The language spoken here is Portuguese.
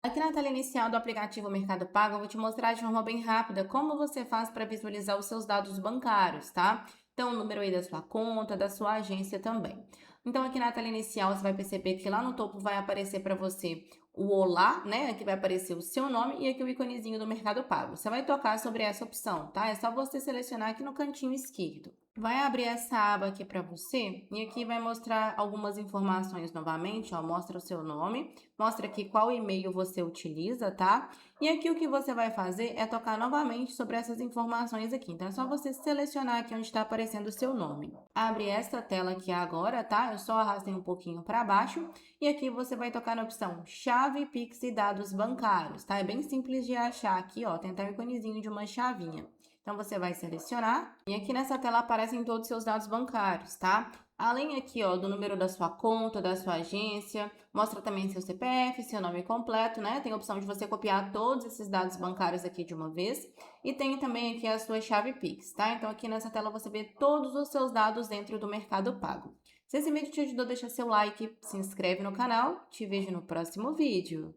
Aqui na tela inicial do aplicativo Mercado Pago, eu vou te mostrar de forma bem rápida como você faz para visualizar os seus dados bancários, tá? Então, o número aí da sua conta, da sua agência também. Então, aqui na tela inicial, você vai perceber que lá no topo vai aparecer para você o Olá, né? Aqui vai aparecer o seu nome e aqui o iconezinho do Mercado Pago. Você vai tocar sobre essa opção, tá? É só você selecionar aqui no cantinho esquerdo. Vai abrir essa aba aqui para você e aqui vai mostrar algumas informações novamente, ó, mostra o seu nome, mostra aqui qual e-mail você utiliza, tá? E aqui o que você vai fazer é tocar novamente sobre essas informações aqui. Então é só você selecionar aqui onde está aparecendo o seu nome. Abre esta tela aqui agora, tá? Eu só arrastei um pouquinho para baixo e aqui você vai tocar na opção Chave, Pix e Dados Bancários, tá? É bem simples de achar aqui, ó, tem até o iconezinho de uma chavinha. Então, você vai selecionar e aqui nessa tela aparecem todos os seus dados bancários, tá? Além aqui, ó, do número da sua conta, da sua agência, mostra também seu CPF, seu nome completo, né? Tem a opção de você copiar todos esses dados bancários aqui de uma vez e tem também aqui a sua chave Pix, tá? Então, aqui nessa tela você vê todos os seus dados dentro do Mercado Pago. Se esse vídeo te ajudou, deixa seu like, se inscreve no canal, te vejo no próximo vídeo.